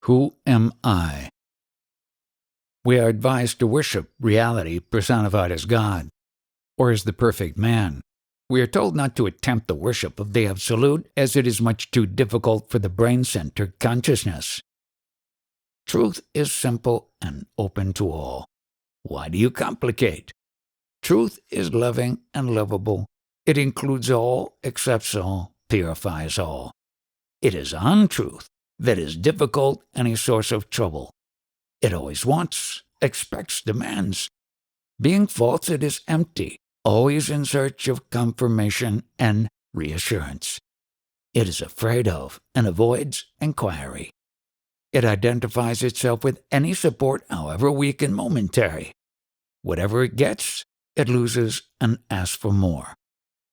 Who am I? We are advised to worship reality personified as God, or as the perfect man. We are told not to attempt the worship of the Absolute, as it is much too difficult for the brain-centered consciousness. Truth is simple and open to all. Why do you complicate? Truth is loving and lovable. It includes all, accepts all, purifies all. It is untruth that is difficult and a source of trouble. It always wants, expects, demands. Being false, it is empty, always in search of confirmation and reassurance. It is afraid of and avoids inquiry. It identifies itself with any support, however weak and momentary. Whatever it gets, it loses and asks for more.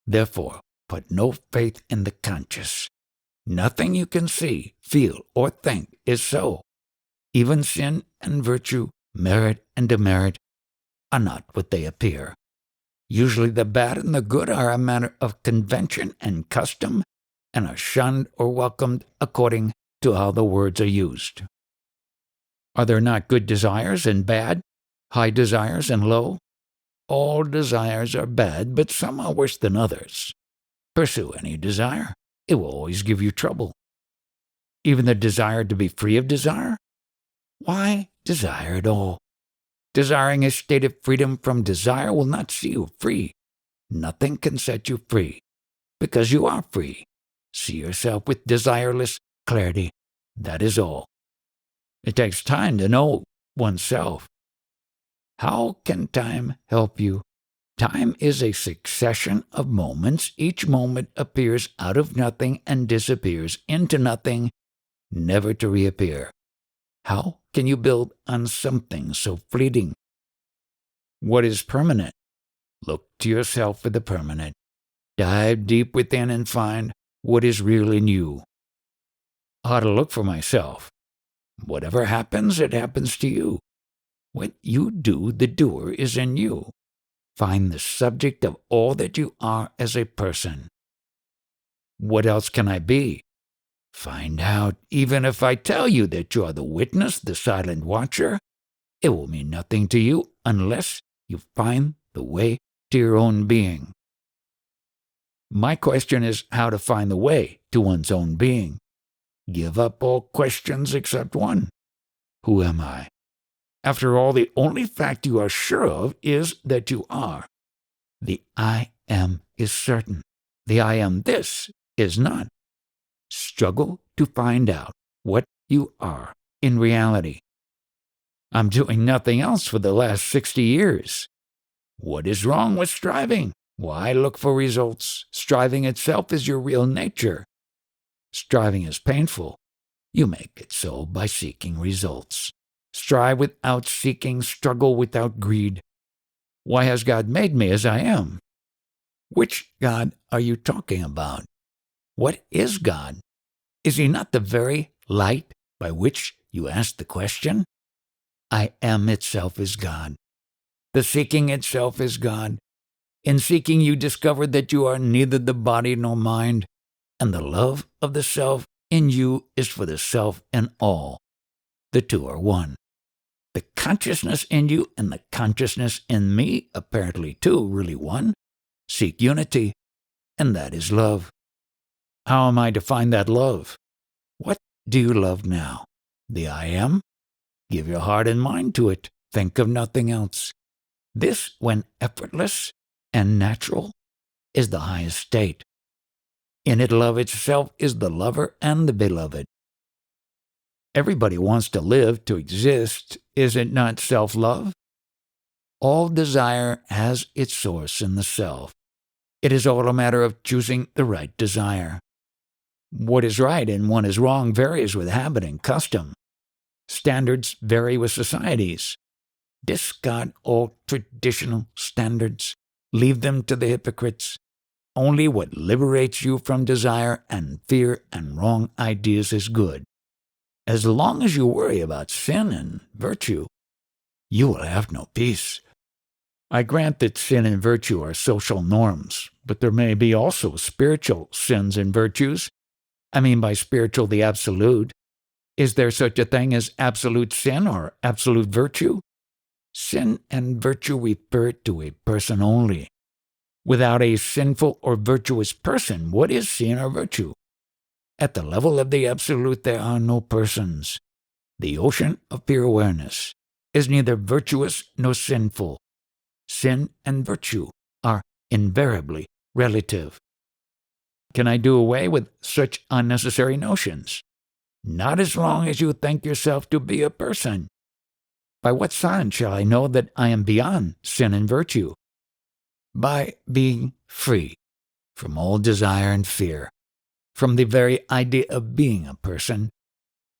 Therefore, put no faith in the conscious. Nothing you can see, feel, or think is so. Even sin and virtue, merit and demerit, are not what they appear. Usually the bad and the good are a matter of convention and custom, and are shunned or welcomed according to how the words are used. Are there not good desires and bad, high desires and low? All desires are bad, but some are worse than others. Pursue any desire. It will always give you trouble. Even the desire to be free of desire? Why desire at all? Desiring a state of freedom from desire will not see you free. Nothing can set you free, because you are free. See yourself with desireless clarity. That is all. It takes time to know oneself. How can time help you? Time is a succession of moments. Each moment appears out of nothing and disappears into nothing, never to reappear. How can you build on something so fleeting? What is permanent? Look to yourself for the permanent. Dive deep within and find what is real in you. How to look for myself? Whatever happens, it happens to you. What you do, the doer is in you. Find the subject of all that you are as a person. What else can I be? Find out. Even if I tell you that you are the witness, the silent watcher, it will mean nothing to you unless you find the way to your own being. My question is how to find the way to one's own being. Give up all questions except one. Who am I? After all, the only fact you are sure of is that you are. The I am is certain. The I am this is not. Struggle to find out what you are in reality. I'm doing nothing else for the last 60 years. What is wrong with striving? Why look for results? Striving itself is your real nature. Striving is painful. You make it so by seeking results. Strive without seeking, struggle without greed. Why has God made me as I am? Which God are you talking about? What is God? Is he not the very light by which you ask the question? I am itself is God. The seeking itself is God. In seeking you discover that you are neither the body nor mind, and the love of the self in you is for the self in all. The two are one. The consciousness in you and the consciousness in me, apparently two, really one, seek unity, and that is love. How am I to find that love? What do you love now? The I am? Give your heart and mind to it. Think of nothing else. This, when effortless and natural, is the highest state. In it, love itself is the lover and the beloved. Everybody wants to live, to exist. Is it not self-love? All desire has its source in the self. It is all a matter of choosing the right desire. What is right and what is wrong varies with habit and custom. Standards vary with societies. Discard all traditional standards. Leave them to the hypocrites. Only what liberates you from desire and fear and wrong ideas is good. As long as you worry about sin and virtue, you will have no peace. I grant that sin and virtue are social norms, but there may be also spiritual sins and virtues. I mean by spiritual the absolute. Is there such a thing as absolute sin or absolute virtue? Sin and virtue refer to a person only. Without a sinful or virtuous person, what is sin or virtue? At the level of the absolute, there are no persons. The ocean of pure awareness is neither virtuous nor sinful. Sin and virtue are invariably relative. Can I do away with such unnecessary notions? Not as long as you think yourself to be a person. By what sign shall I know that I am beyond sin and virtue? By being free from all desire and fear, from the very idea of being a person.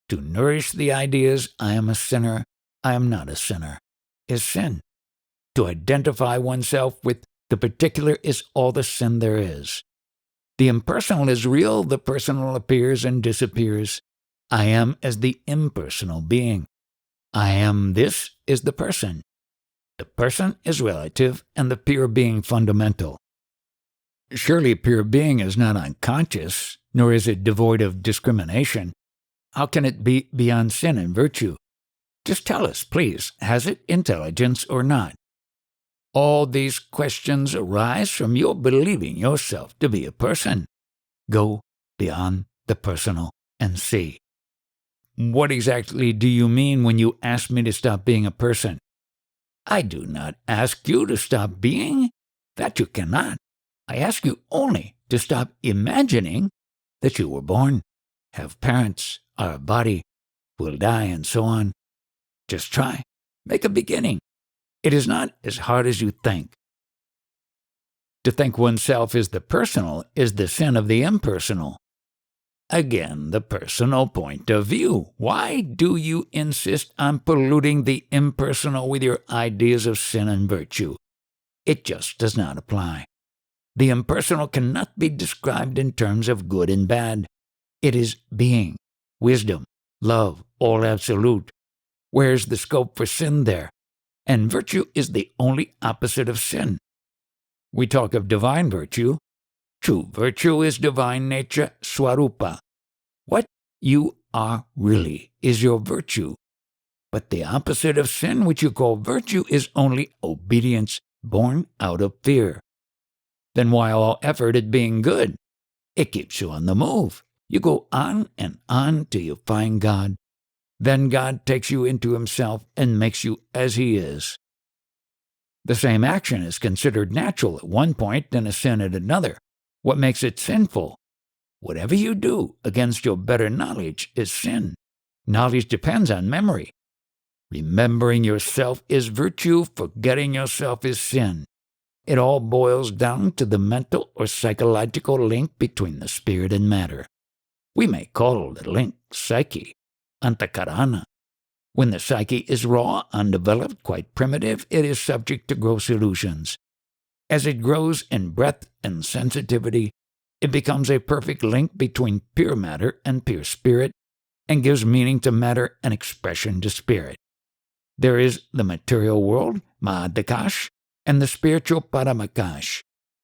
To nourish the ideas, I am a sinner, I am not a sinner, is sin. To identify oneself with the particular is all the sin there is. The impersonal is real, the personal appears and disappears. I am as the impersonal being. I am, this is the person. The person is relative and the pure being fundamental. Surely pure being is not unconscious, nor is it devoid of discrimination. How can it be beyond sin and virtue? Just tell us, please, has it intelligence or not? All these questions arise from your believing yourself to be a person. Go beyond the personal and see. What exactly do you mean when you ask me to stop being a person? I do not ask you to stop being. That you cannot. I ask you only to stop imagining that you were born, have parents, are a body, will die, and so on. Just try. Make a beginning. It is not as hard as you think. To think oneself is the personal is the sin of the impersonal. Again, the personal point of view. Why do you insist on polluting the impersonal with your ideas of sin and virtue? It just does not apply. The impersonal cannot be described in terms of good and bad. It is being, wisdom, love, all absolute. Where's the scope for sin there? And virtue is the only opposite of sin. We talk of divine virtue. True virtue is divine nature, swarupa. What you are really is your virtue. But the opposite of sin, which you call virtue, is only obedience born out of fear. Then why all effort at being good? It keeps you on the move. You go on and on till you find God. Then God takes you into himself and makes you as he is. The same action is considered natural at one point and a sin at another. What makes it sinful? Whatever you do against your better knowledge is sin. Knowledge depends on memory. Remembering yourself is virtue, forgetting yourself is sin. It all boils down to the mental or psychological link between the spirit and matter. We may call the link psyche, antakarana. When the psyche is raw, undeveloped, quite primitive, it is subject to gross illusions. As it grows in breadth and sensitivity, it becomes a perfect link between pure matter and pure spirit, and gives meaning to matter and expression to spirit. There is the material world, Mahadakash, and the spiritual Paramakash.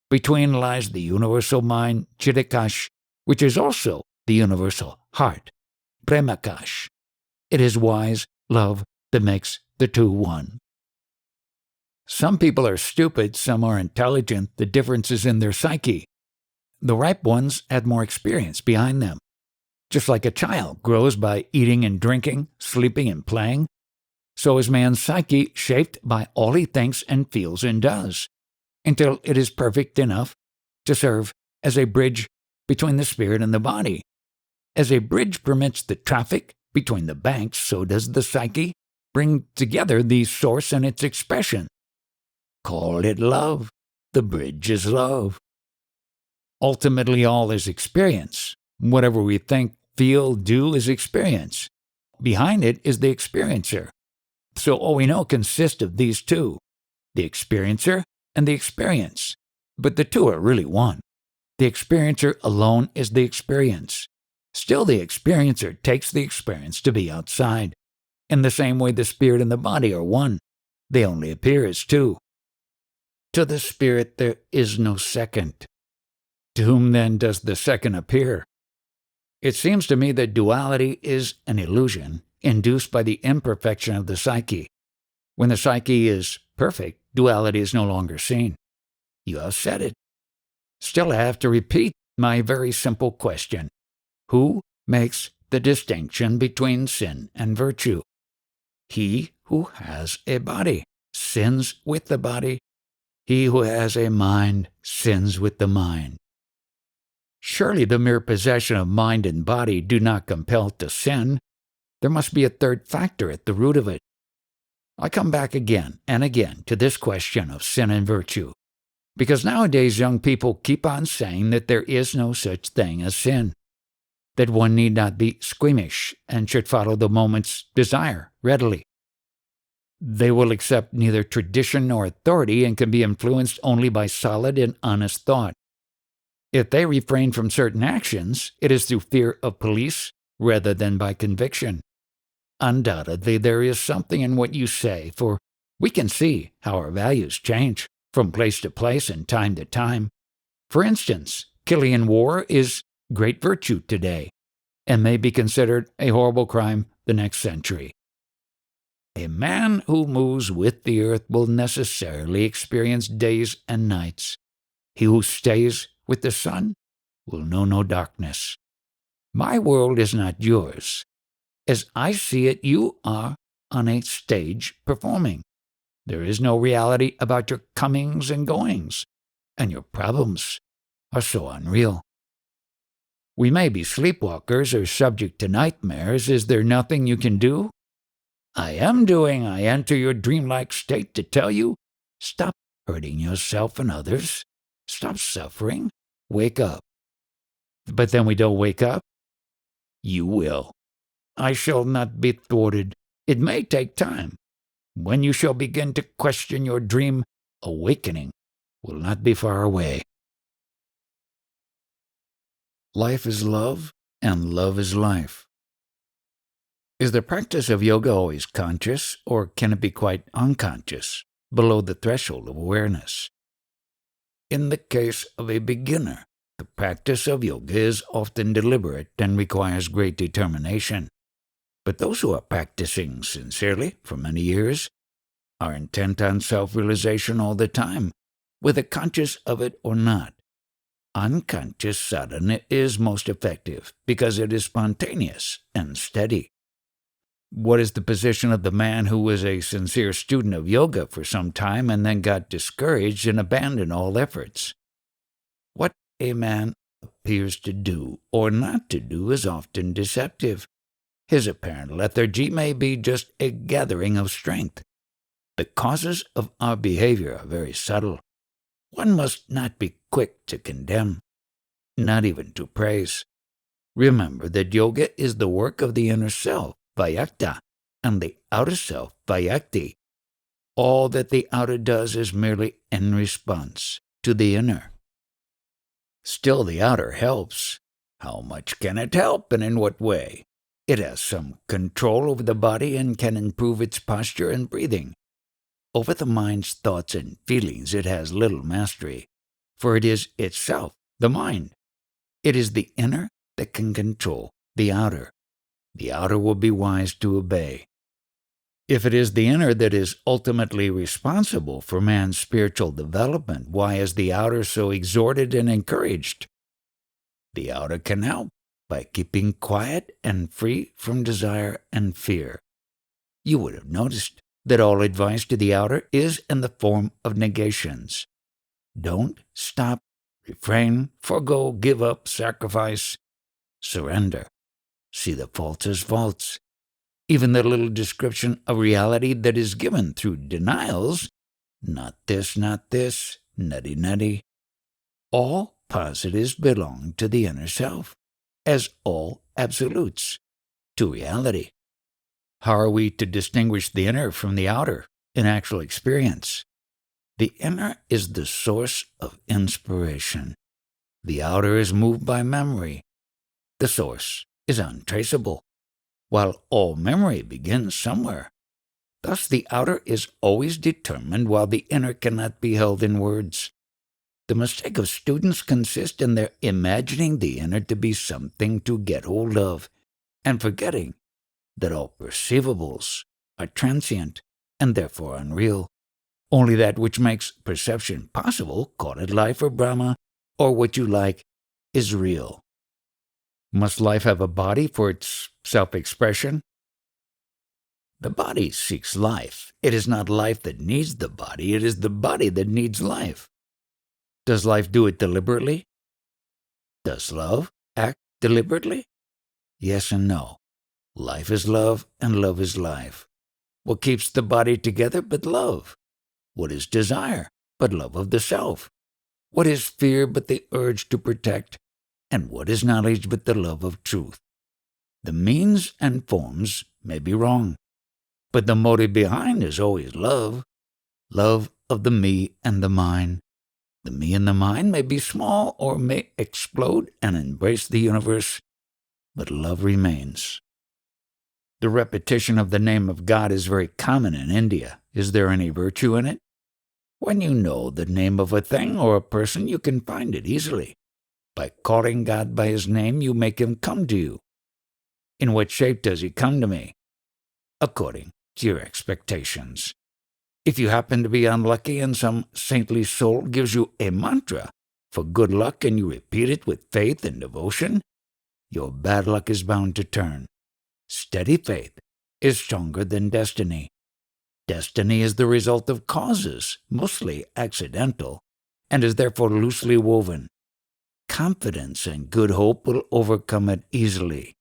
Between lies the universal mind, Chidakash, which is also the universal heart, Premakash. It is wise love that makes the two one. Some people are stupid, some are intelligent. The difference is in their psyche. The ripe ones had more experience behind them. Just like a child grows by eating and drinking, sleeping and playing, so is man's psyche shaped by all he thinks and feels and does, until it is perfect enough to serve as a bridge between the spirit and the body. As a bridge permits the traffic between the banks, so does the psyche bring together the source and its expression. Call it love. The bridge is love. Ultimately, all is experience. Whatever we think, feel, do is experience. Behind it is the experiencer. So all we know consists of these two, the experiencer and the experience. But the two are really one. The experiencer alone is the experience. Still, the experiencer takes the experience to be outside. In the same way, the spirit and the body are one. They only appear as two. To the spirit there is no second. To whom then does the second appear? It seems to me that duality is an illusion induced by the imperfection of the psyche. When the psyche is perfect, duality is no longer seen. You have said it. Still, I have to repeat my very simple question. Who makes the distinction between sin and virtue? He who has a body sins with the body. He who has a mind sins with the mind. Surely the mere possession of mind and body do not compel to sin. There must be a third factor at the root of it. I come back again and again to this question of sin and virtue, because nowadays young people keep on saying that there is no such thing as sin, that one need not be squeamish and should follow the moment's desire readily. They will accept neither tradition nor authority and can be influenced only by solid and honest thought. If they refrain from certain actions, it is through fear of police rather than by conviction. Undoubtedly, there is something in what you say, for we can see how our values change from place to place and time to time. For instance, killing in war is great virtue today and may be considered a horrible crime the next century. A man who moves with the earth will necessarily experience days and nights. He who stays with the sun will know no darkness. My world is not yours. As I see it, you are on a stage performing. There is no reality about your comings and goings, and your problems are so unreal. We may be sleepwalkers or subject to nightmares. Is there nothing you can do? I am doing. I enter your dreamlike state to tell you, stop hurting yourself and others. Stop suffering. Wake up. But then we don't wake up. You will. I shall not be thwarted. It may take time. When you shall begin to question your dream, awakening will not be far away. Life is love, and love is life. Is the practice of yoga always conscious, or can it be quite unconscious, below the threshold of awareness? In the case of a beginner, the practice of yoga is often deliberate and requires great determination. But those who are practicing sincerely for many years are intent on self-realization all the time, whether conscious of it or not. Unconscious sadhana is most effective because it is spontaneous and steady. What is the position of the man who was a sincere student of yoga for some time and then got discouraged and abandoned all efforts? What a man appears to do or not to do is often deceptive. His apparent lethargy may be just a gathering of strength. The causes of our behavior are very subtle. One must not be quick to condemn, not even to praise. Remember that yoga is the work of the inner self, Vyakta, and the outer self, Vyakti. All that the outer does is merely in response to the inner. Still, the outer helps. How much can it help, and in what way? It has some control over the body and can improve its posture and breathing. Over the mind's thoughts and feelings it has little mastery, for it is itself, the mind. It is the inner that can control the outer. The outer will be wise to obey. If it is the inner that is ultimately responsible for man's spiritual development, why is the outer so exhorted and encouraged? The outer can help by keeping quiet and free from desire and fear. You would have noticed that all advice to the outer is in the form of negations. Don't, stop, refrain, forego, give up, sacrifice, surrender. See the faults as faults. Even the little description of reality that is given through denials, not this, nutty, nutty. All positives belong to the inner self, as all absolutes, to reality. How are we to distinguish the inner from the outer in actual experience? The inner is the source of inspiration. The outer is moved by memory. The source is untraceable, while all memory begins somewhere. Thus the outer is always determined while the inner cannot be held in words. The mistake of students consists in their imagining the inner to be something to get hold of, and forgetting that all perceivables are transient and therefore unreal. Only that which makes perception possible, call it life or Brahma, or what you like, is real. Must life have a body for its self-expression? The body seeks life. It is not life that needs the body, it is the body that needs life. Does life do it deliberately? Does love act deliberately? Yes and no. Life is love, and love is life. What keeps the body together but love? What is desire but love of the self? What is fear but the urge to protect? And what is knowledge but the love of truth? The means and forms may be wrong, but the motive behind is always love. Love of the me and the mine. The me and the mine may be small or may explode and embrace the universe, but love remains. The repetition of the name of God is very common in India. Is there any virtue in it? When you know the name of a thing or a person, you can find it easily. By calling God by his name, you make him come to you. In what shape does he come to me? According to your expectations. If you happen to be unlucky and some saintly soul gives you a mantra for good luck and you repeat it with faith and devotion, your bad luck is bound to turn. Steady faith is stronger than destiny. Destiny is the result of causes, mostly accidental, and is therefore loosely woven. Confidence and good hope will overcome it easily.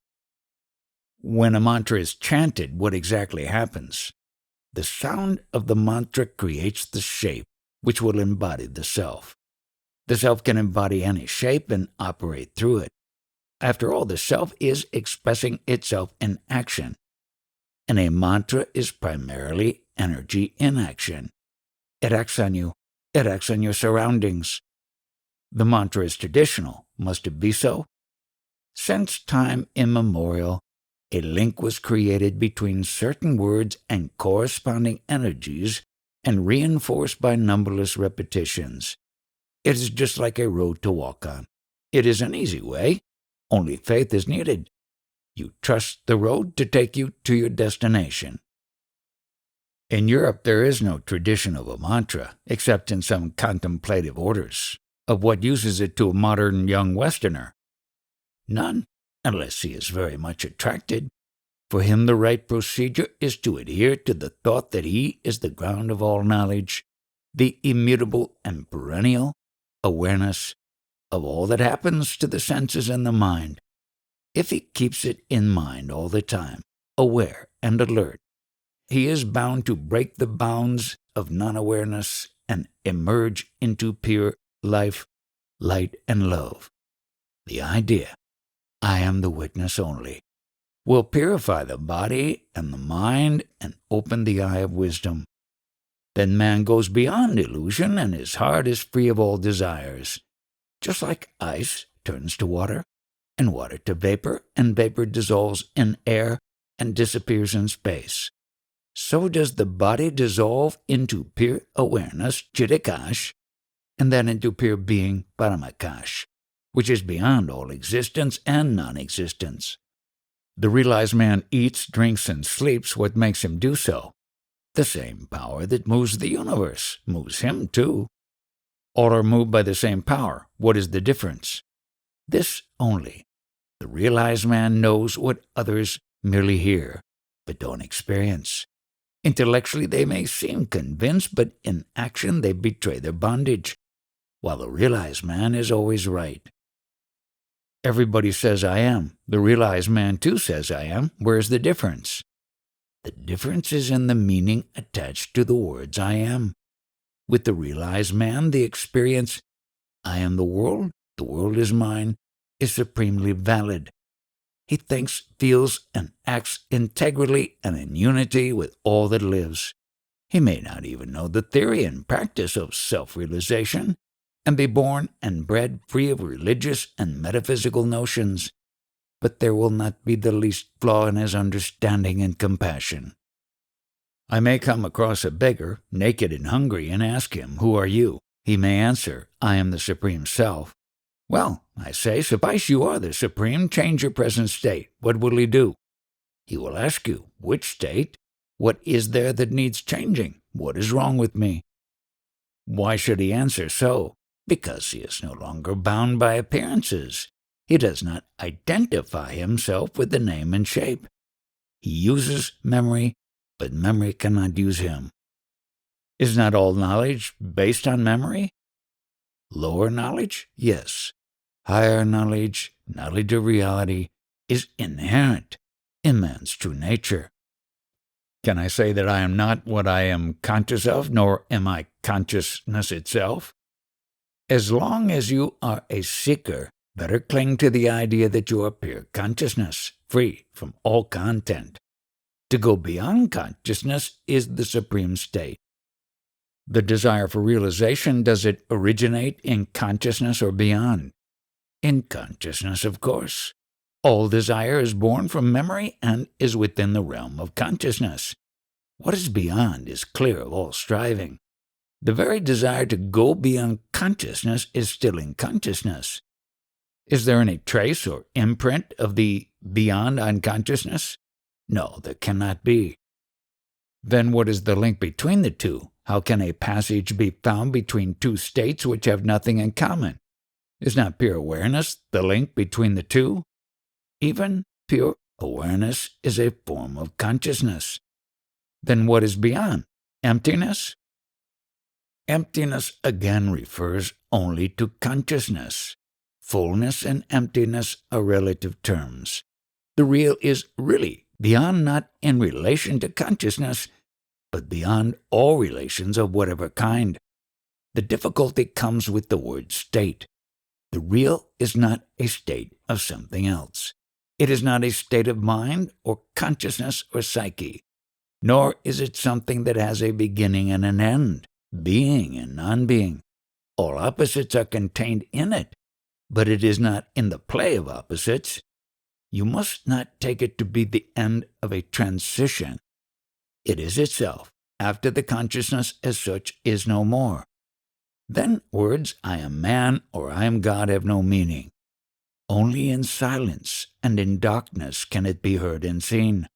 When a mantra is chanted, what exactly happens? The sound of the mantra creates the shape, which will embody the self. The self can embody any shape and operate through it. After all, the self is expressing itself in action, and a mantra is primarily energy in action. It acts on you. It acts on your surroundings. The mantra is traditional. Must it be so? Since time immemorial, a link was created between certain words and corresponding energies and reinforced by numberless repetitions. It is just like a road to walk on. It is an easy way. Only faith is needed. You trust the road to take you to your destination. In Europe, there is no tradition of a mantra, except in some contemplative orders. Of what use is it to a modern young Westerner? None, unless he is very much attracted. For him the right procedure is to adhere to the thought that he is the ground of all knowledge, the immutable and perennial awareness of all that happens to the senses and the mind. If he keeps it in mind all the time, aware and alert, he is bound to break the bounds of non-awareness and emerge into pure life, light, and love. The idea, I am the witness only, will purify the body and the mind and open the eye of wisdom. Then man goes beyond illusion and his heart is free of all desires. Just like ice turns to water, and water to vapor, and vapor dissolves in air and disappears in space, so does the body dissolve into pure awareness, Chidakash, and then into pure being, Paramakash, which is beyond all existence and non-existence. The realized man eats, drinks, and sleeps. What makes him do so? The same power that moves the universe moves him too. All are moved by the same power. What is the difference? This only. The realized man knows what others merely hear, but don't experience. Intellectually they may seem convinced, but in action they betray their bondage, while the realized man is always right. Everybody says I am. The realized man too says I am. Where's the difference? The difference is in the meaning attached to the words I am. With the realized man, the experience, I am the world is mine, is supremely valid. He thinks, feels, and acts integrally and in unity with all that lives. He may not even know the theory and practice of self-realization, and be born and bred free of religious and metaphysical notions, but there will not be the least flaw in his understanding and compassion. I may come across a beggar, naked and hungry, and ask him, "Who are you?" He may answer, I am the Supreme Self. Well, I say, suffice you are the Supreme, change your present state. What will he do? He will ask you, which state? What is there that needs changing? What is wrong with me? Why should he answer so? Because he is no longer bound by appearances. He does not identify himself with the name and shape. He uses memory, but memory cannot use him. Is not all knowledge based on memory? Lower knowledge? Yes. Higher knowledge, knowledge of reality, is inherent in man's true nature. Can I say that I am not what I am conscious of, nor am I consciousness itself? As long as you are a seeker, better cling to the idea that you are pure consciousness, free from all content. To go beyond consciousness is the supreme state. The desire for realization, does it originate in consciousness or beyond? In consciousness, of course. All desire is born from memory and is within the realm of consciousness. What is beyond is clear of all striving. The very desire to go beyond consciousness is still in consciousness. Is there any trace or imprint of the beyond on consciousness? No, there cannot be. Then what is the link between the two? How can a passage be found between two states which have nothing in common? Is not pure awareness the link between the two? Even pure awareness is a form of consciousness. Then what is beyond? Emptiness? Emptiness again refers only to consciousness. Fullness and emptiness are relative terms. The real is really beyond, not in relation to consciousness, but beyond all relations of whatever kind. The difficulty comes with the word state. The real is not a state of something else. It is not a state of mind or consciousness or psyche, nor is it something that has a beginning and an end, being and non-being. All opposites are contained in it, but it is not in the play of opposites. You must not take it to be the end of a transition. It is itself, after the consciousness as such is no more. Then words, I am man or I am God, have no meaning. Only in silence and in darkness can it be heard and seen.